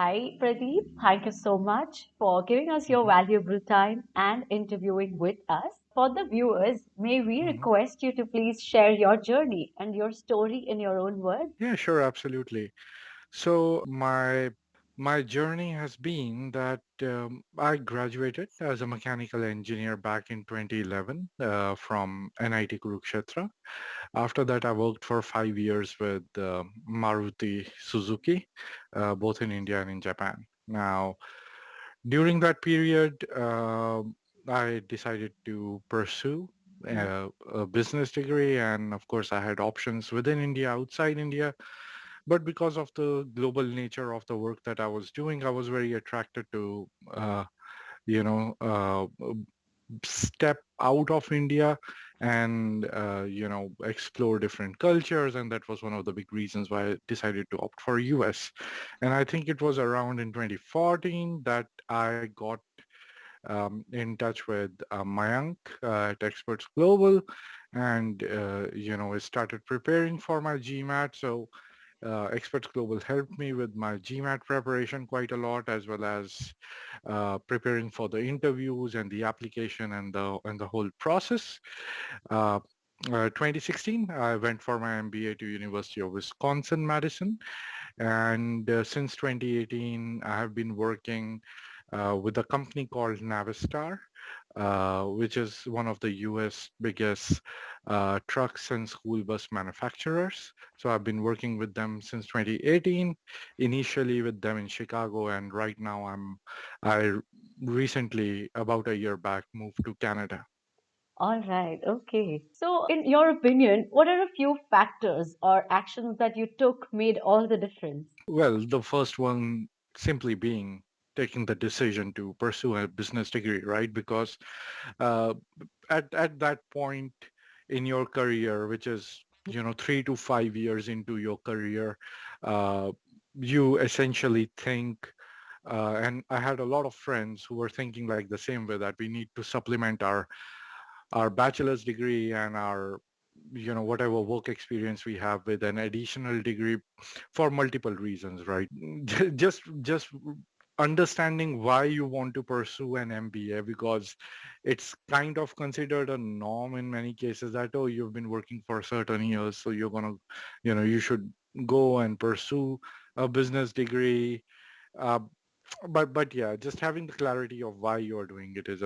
Hi, Pradeep. Thank you so much for giving us your Mhm, valuable time and interviewing with us. For the viewers, may we mhm. request you to please share your journey and your story in your own words? Yeah, sure, absolutely. So my journey has been that I graduated as a mechanical engineer back in 2011 from NIT Kurukshetra. After that, I worked for 5 years with Maruti Suzuki, both in India and in Japan. Now, during that period, I decided to pursue a business degree, and of course, I had options within India, outside India. But because of the global nature of the work that I was doing, I was very attracted to, you know, step out of India and, explore different cultures. And that was one of the big reasons why I decided to opt for US. And I think it was around in 2014 that I got in touch with Mayank at Experts Global, and I started preparing for my GMAT. So Experts Global helped me with my GMAT preparation quite a lot, as well as preparing for the interviews and the application and the whole process. Uh, 2016, I went for my MBA to University of Wisconsin Madison, and since 2018, I have been working with a company called Navistar, which is one of the US biggest trucks and school bus manufacturers. So I've been working with them since 2018, initially with them in Chicago, and right now I recently, about a year back, moved to Canada. All right, okay. So, in your opinion, what are a few factors or actions that you took made all the difference? Well, the first one simply being taking the decision to pursue a business degree, right? Because uh, at that point in your career, which is 3 to 5 years into your career, uh, you essentially think. And I had a lot of friends who were thinking like the same way, that we need to supplement our bachelor's degree and our whatever work experience we have with an additional degree for multiple reasons, right? Just understanding why you want to pursue an MBA, because it's kind of considered a norm in many cases that, oh, you've been working for certain years, so you're gonna, you should go and pursue a business degree. uh, but yeah, just having the clarity of why you are doing it is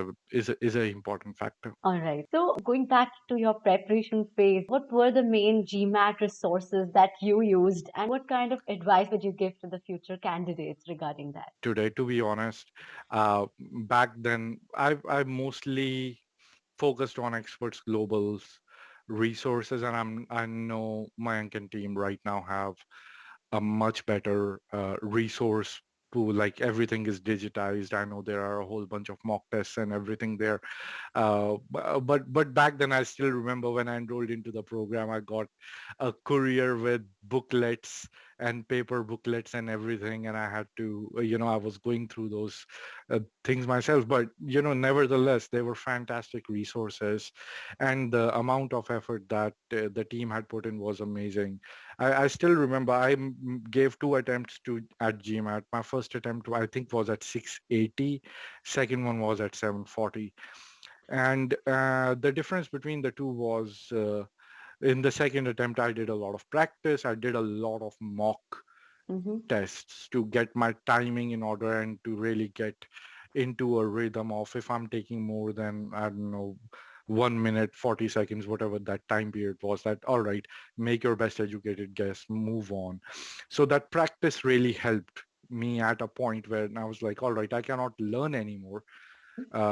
a important factor. All right. So, going back to your preparation phase, what were the main GMAT resources that you used, and what kind of advice would you give to the future candidates regarding that? Today, to be honest. uh, Back then, I mostly focused on Experts Global's resources, and I know my Ankin team right now have a much better resource pool. Like, everything is digitized. I know there are a whole bunch of mock tests and everything there. But back then, I still remember when I enrolled into the program, I got a courier with booklets and paper booklets and everything, and I had to, I was going through those things myself. But nevertheless, they were fantastic resources, and the amount of effort that the team had put in was amazing. I still remember gave two attempts to at GMAT. My first attempt, I think, was at 680. Second one was at 740. And the difference between the two was, in the second attempt, I did a lot of practice. I did a lot of mock Mm-hmm. tests to get my timing in order and to really get into a rhythm of, if I'm taking more than, I don't know, 1 minute, 40 seconds, whatever that time period was, that, all right, make your best educated guess, move on. So that practice really helped me at a point where I was like, all right, I cannot learn anymore.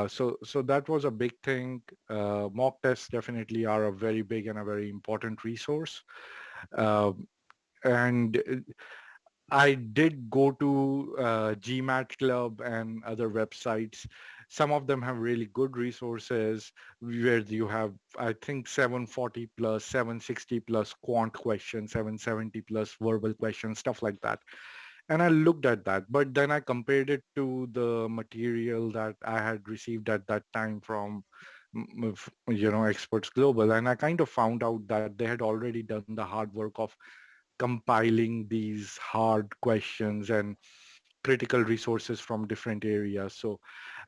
So that was a big thing. Mock tests definitely are a very big and a very important resource. Um, and I did go to GMAT Club and other websites. Some of them have really good resources where you have, I think, 740 plus, 760 plus quant questions, 770 plus verbal questions, stuff like that. And I looked at that, but then I compared it to the material that I had received at that time from, Experts Global, and I kind of found out that they had already done the hard work of compiling these hard questions and critical resources from different areas. So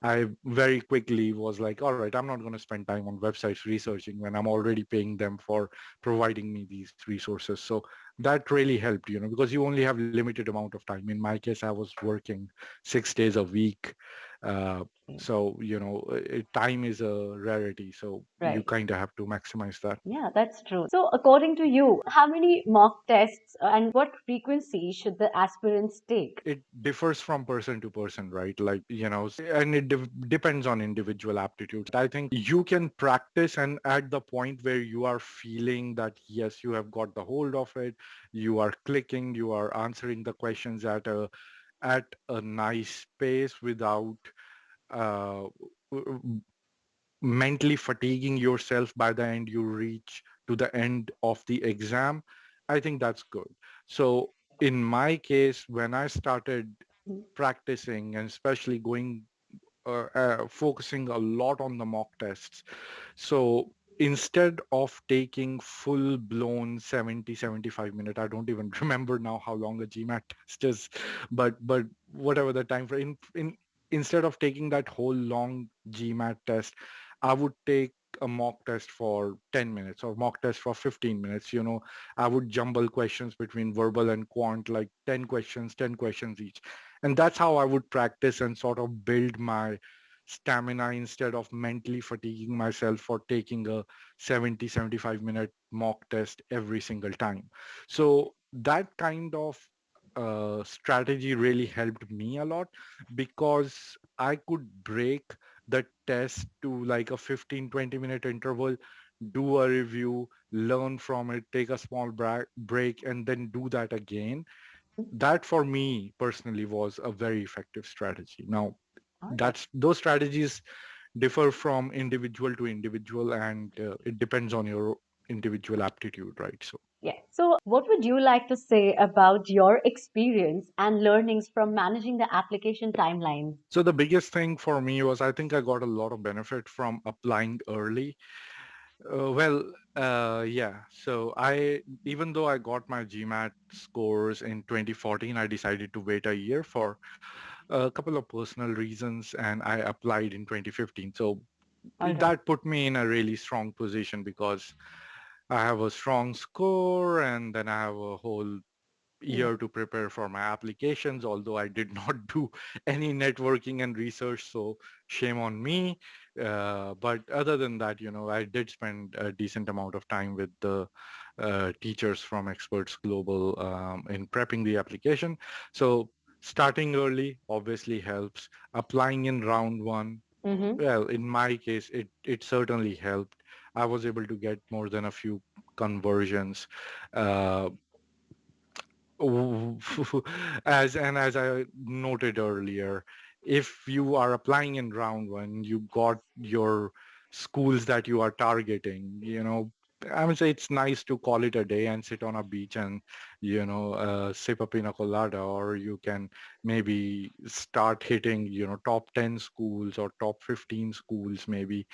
I very quickly was like, all right, I'm not going to spend time on websites researching when I'm already paying them for providing me these resources. So that really helped, because you only have limited amount of time. In my case, I was working 6 days a week. Uh, so, time is a rarity. So you Right. kind of have to maximize that. Yeah, that's true. So, according to you, how many mock tests and what frequency should the aspirants take? It differs from person to person, right? Like, and it depends on individual aptitudes. I think you can practice, and at the point where you are feeling that, yes, you have got the hold of it, you are clicking, you are answering the questions at a nice pace without uh, mentally fatiguing yourself by the end you reach to the end of the exam, I think that's good. So in my case, when I started practicing and especially focusing a lot on the mock tests, so instead of taking full blown 70, 75 minute, I don't even remember now how long a GMAT test is, but whatever the time frame, instead of taking that whole long GMAT test, I would take a mock test for 10 minutes or mock test for 15 minutes. I would jumble questions between verbal and quant, like 10 questions each. And that's how I would practice and sort of build my stamina instead of mentally fatiguing myself for taking a 70, 75 minute mock test every single time. So that kind of strategy really helped me a lot because I could break the test to like a 15, 20 minute interval, do a review, learn from it, take a small break, and then do that again. That for me personally was a very effective strategy. Now, All right. that's those strategies differ from individual to individual, and it depends on your individual aptitude, right? So Yeah. So, what would you like to say about your experience and learnings from managing the application timelines? the biggest thing for me was I think I got a lot of benefit from applying early. Yeah. So even though I got my GMAT scores in 2014, I decided to wait a year for a couple of personal reasons, and I applied in 2015. So All right. that put me in a really strong position because I have a strong score, and then I have a whole Yeah. year to prepare for my applications, although I did not do any networking and research, so shame on me. But other than that, I did spend a decent amount of time with the teachers from Experts Global in prepping the application. So starting early obviously helps. Applying in round one, Mm-hmm. well, in my case, it certainly helped. I was able to get more than a few conversions. Uh, as I noted earlier, if you are applying in round one, you got your schools that you are targeting, I would say it's nice to call it a day and sit on a beach and, sip a pina colada, or you can maybe start hitting, top 10 schools or top 15 schools maybe.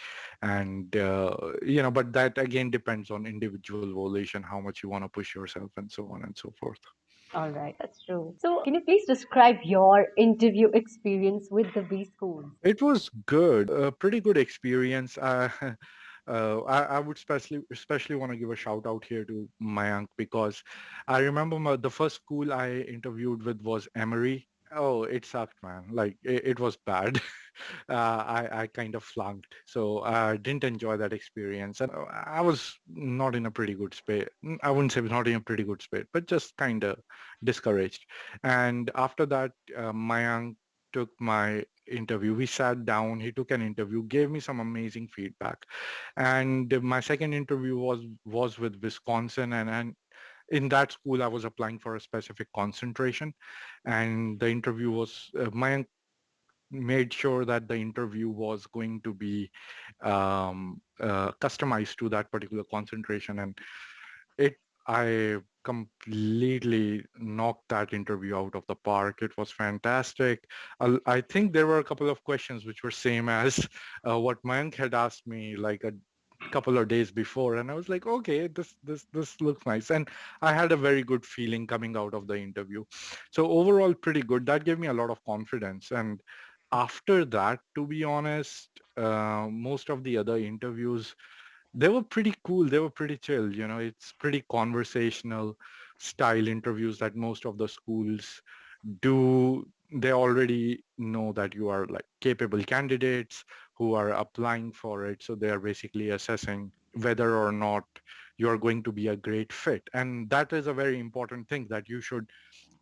And, but that again depends on individual volition, how much you want to push yourself and so on and so forth. All right. That's true. So, can you please describe your interview experience with the B schools? It was good, a pretty good experience. I would especially want to give a shout out here to Mayank because I remember the first school I interviewed with was Emory. Oh, it sucked, man. Like it was bad. I kind of flunked, so I didn't enjoy that experience, and I was not in a pretty good space. I wouldn't say not in a pretty good space, but just kind of discouraged. And after that, Mayank took my interview. We sat down. He took an interview, gave me some amazing feedback, and my second interview was with Wisconsin, and in that school I was applying for a specific concentration, and the interview was Mayank made sure that the interview was going to be customized to that particular concentration, and it I completely knocked that interview out of the park. It was fantastic. I think there were a couple of questions which were same as what Mayank had asked me like couple of days before, and I was like, okay, this looks nice, and I had a very good feeling coming out of the interview. So overall, pretty good. That gave me a lot of confidence. And after that, to be honest, most of the other interviews, they were pretty cool. They were pretty chill. It's pretty conversational style interviews that most of the schools do. They already know that you are like capable candidates who are applying for it. So they are basically assessing whether or not you are going to be a great fit. And that is a very important thing that you should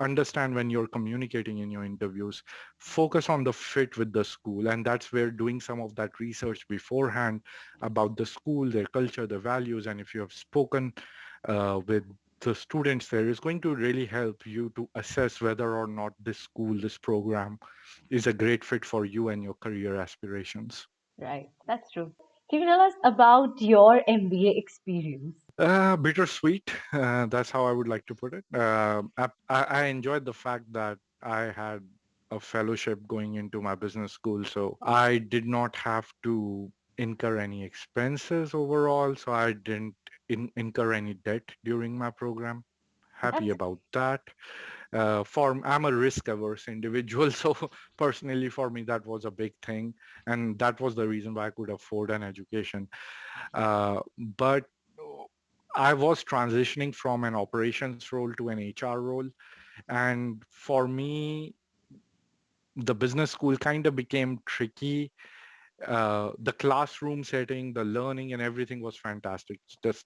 understand when you're communicating in your interviews. Focus on the fit with the school, and that's where doing some of that research beforehand about the school, their culture, their values, and if you have spoken with the students there, is going to really help you to assess whether or not this school, this program is a great fit for you and your career aspirations. Right, that's true. Can you tell us about your MBA experience? Bittersweet. That's how I would like to put it. I enjoyed the fact that I had a fellowship going into my business school, so I did not have to incur any expenses overall. So I didn't incur any debt during my program. Happy That's about that. I'm a risk averse individual, so personally for me that was a big thing, and that was the reason why I could afford an education. But I was transitioning from an operations role to an HR role. And for me, the business school kind of became tricky. The classroom setting, the learning and everything was fantastic.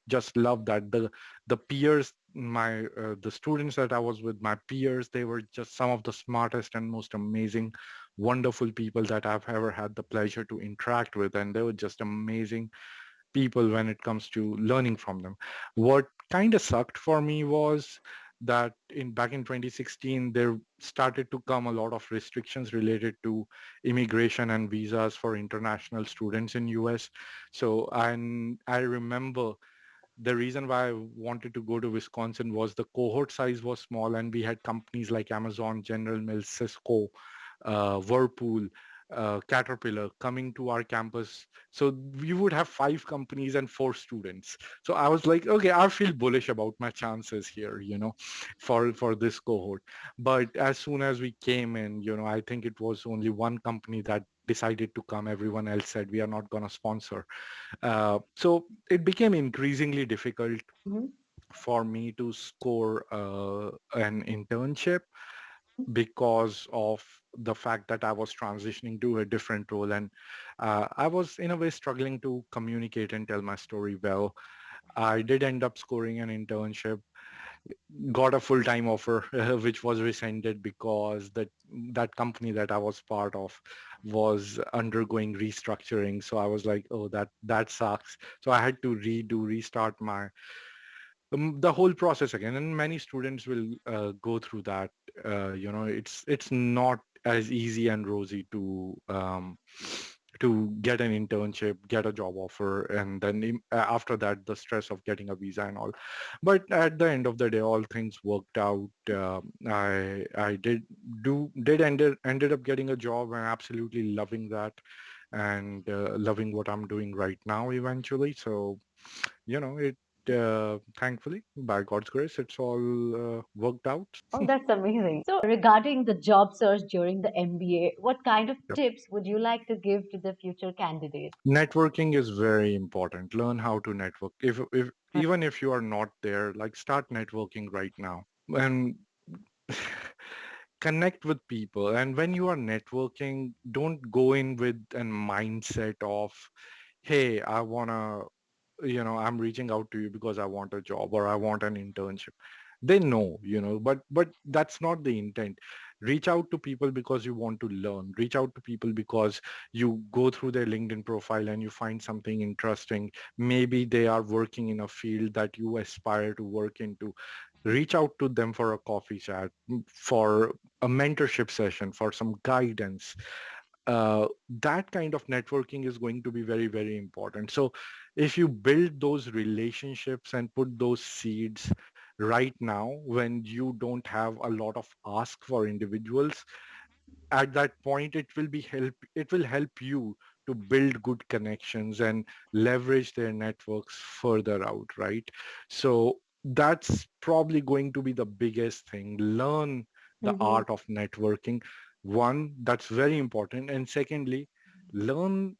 Just love that. The peers, the students that I was with, my peers, they were just some of the smartest and most amazing, wonderful people that I've ever had the pleasure to interact with. And they were just amazing people when it comes to learning from them. What kind of sucked for me was that in back in 2016, there started to come a lot of restrictions related to immigration and visas for international students in US. So I remember the reason why I wanted to go to Wisconsin was the cohort size was small, and we had companies like Amazon, General Mills, Cisco, Whirlpool, Caterpillar coming to our campus. So we would have 5 companies and 4 students. So I was like, okay, I feel bullish about my chances here, for this cohort. But as soon as we came in, I think it was only one company that decided to come. Everyone else said we are not going to sponsor. So it became increasingly difficult mhm. for me to score an internship because of the fact that I was transitioning to a different role, and I was in a way struggling to communicate and tell my story well. I did end up scoring an internship, got a full-time offer, which was rescinded because that company that I was part of was undergoing restructuring. So I was like, oh, that sucks. So I had to restart the whole process again. And many students will go through that. It's not as easy and rosy to get an internship, get a job offer, and then after that, the stress of getting a visa and all. But at the end of the day, all things worked out. I ended up getting a job and absolutely loving that, and loving what I'm doing right now eventually. So it thankfully, by God's grace, it's all worked out. Oh, that's amazing. So, regarding the job search during the MBA, what kind of Yep. tips would you like to give to the future candidates? Networking is very important. Learn how to network. If even if you are not there, like start networking right now and connect with people. And when you are networking, don't go in with a mindset of, hey, I'm reaching out to you because I want a job or I want an internship. They know, but that's not the intent. Reach out to people because you want to learn. Reach out to people because you go through their LinkedIn profile and you find something interesting. Maybe they are working in a field that you aspire to work into. Reach out to them for a coffee chat, for a mentorship session, for some guidance. That kind of networking is going to be very, very important. So if you build those relationships and put those seeds right now when you don't have a lot of ask for individuals, at that point it will help you to build good connections and leverage their networks further out, right? So that's probably going to be the biggest thing. Learn the Mm-hmm. art of networking. One, that's very important. And secondly, learn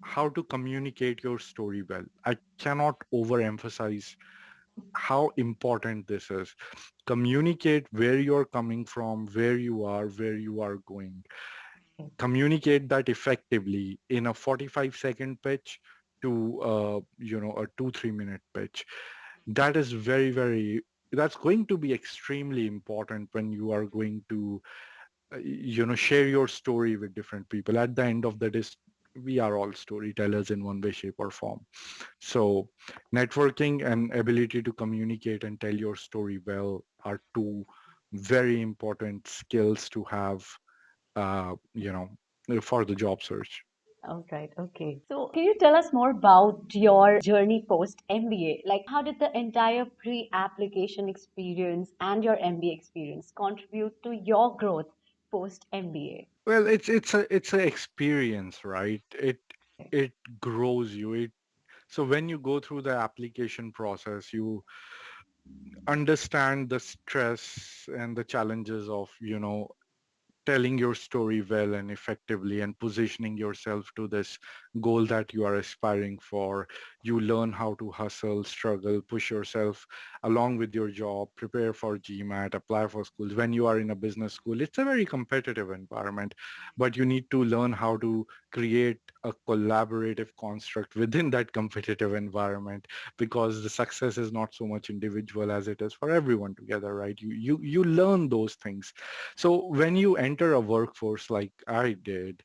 how to communicate your story well. I cannot overemphasize how important this is. Communicate where you're coming from, where you are going. Communicate that effectively in a 45-second pitch to a 2 3 minute pitch. That is that's going to be extremely important when you are going to share your story with different people. At the end of the day, we are all storytellers in one way, shape, or form. So networking and ability to communicate and tell your story well are two very important skills to have, for the job search. All right. Okay. So, can you tell us more about your journey post MBA? Like, how did the entire pre application experience and your MBA experience contribute to your growth post MBA? Well, it's a experience, right? It grows you. So when you go through the application process, you understand the stress and the challenges of telling your story well and effectively and positioning yourself to this goal that you are aspiring for. You learn how to hustle, struggle, push yourself along with your job, prepare for GMAT, apply for schools. When you are in a business school, it's a very competitive environment, but you need to learn how to create a collaborative construct within that competitive environment, because the success is not so much individual as it is for everyone together, right? You learn those things. So when you enter a workforce like I did,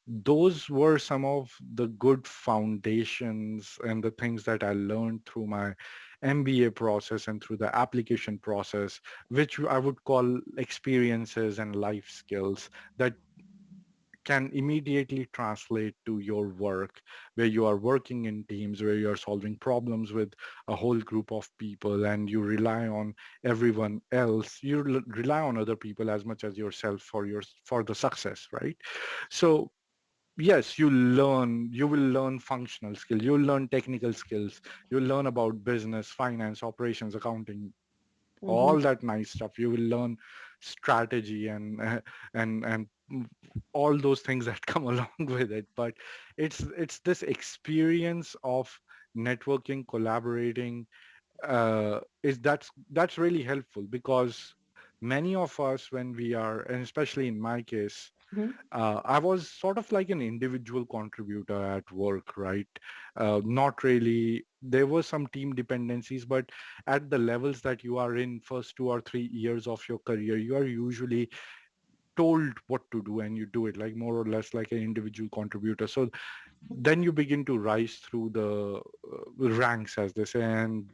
those were some of the good foundations and the things that I learned through my MBA process and through the application process, which I would call experiences and life skills that can immediately translate to your work, where you are working in teams, where you are solving problems with a whole group of people, and you rely on everyone else. You rely on other people as much as yourself for the success, right? So yes, you will learn functional skills, you'll learn technical skills, you'll learn about business, finance, operations, accounting, Mm-hmm. all that nice stuff. You will learn strategy and all those things that come along with it. But it's this experience of networking, collaborating, is that's really helpful, because many of us, when we are, and especially in my case, Mm-hmm. I was sort of like an individual contributor at work, right? Not really. There were some team dependencies, but at the levels that you are in, first 2 or 3 years of your career, you are usually told what to do and you do it, like more or less like an individual contributor. So then you begin to rise through the ranks, as they say, and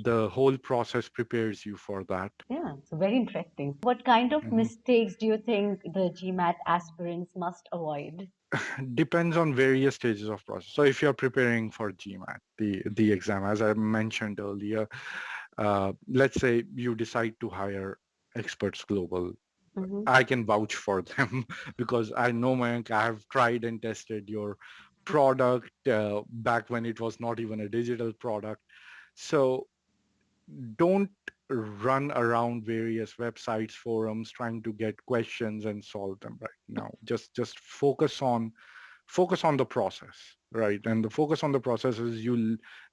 the whole process prepares you for that. Yeah, so very interesting. What kind of Mhm. mistakes do you think the GMAT aspirants must avoid? Depends on various stages of process. So if you're preparing for GMAT, the exam, as I mentioned earlier, let's say you decide to hire Experts Global. Mm-hmm. I can vouch for them because I know, Mayank, I have tried and tested your product back when it was not even a digital product. So don't run around various websites, forums, trying to get questions and solve them right now. Just focus on the process, right? And the focus on the process is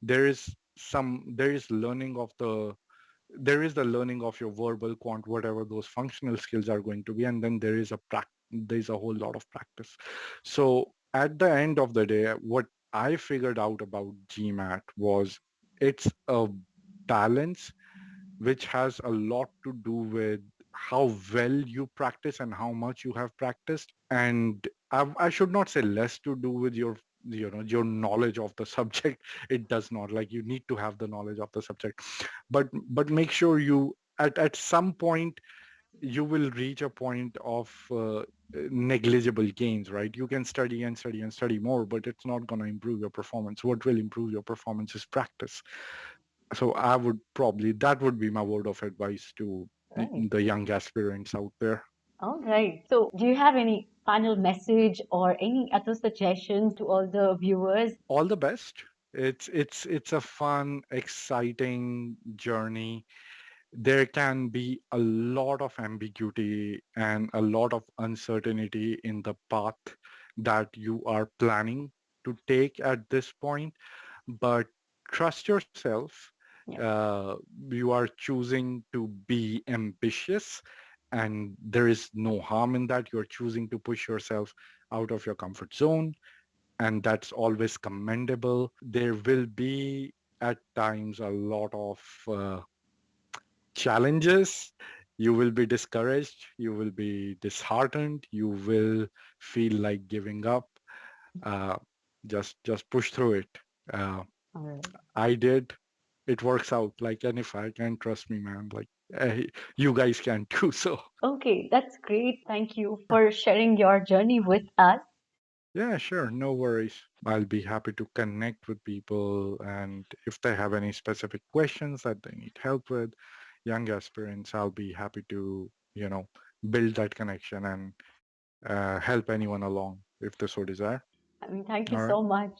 there is learning of the learning of your verbal quant, whatever those functional skills are going to be, and then there's a whole lot of practice. So at the end of the day, what I figured out about GMAT was it's a balance which has a lot to do with how well you practice and how much you have practiced. And I should not say less to do with your knowledge of the subject. It does not, like, you need to have the knowledge of the subject, but make sure you at some point you will reach a point of negligible gains, right? You can study and study and study more, but it's not going to improve your performance. What will improve your performance is practice. So I would probably, that would be my word of advice to Right. the young aspirants out there. All right. So, do you have any final message or any other suggestions to all the viewers? All the best. It's a fun, exciting journey. There can be a lot of ambiguity and a lot of uncertainty in the path that you are planning to take at this point, but trust yourself. Yeah, uh, you are choosing to be ambitious, and there is no harm in that. You're choosing to push yourself out of your comfort zone, and that's always commendable. There will be at times a lot of challenges. You will be discouraged, you will be disheartened, you will feel like giving up. uh, just push through it. uh, all right. I did. It works out. Like, and if I can, trust me, man, like, you guys can too. So Okay, that's great. Thank you for sharing your journey with us. yeah, sure, no worries. I'll be happy to connect with people, and if they have any specific questions that they need help with, young aspirants, I'll be happy to, build that connection and help anyone along if they so desire. I mean, thank you All right. so much.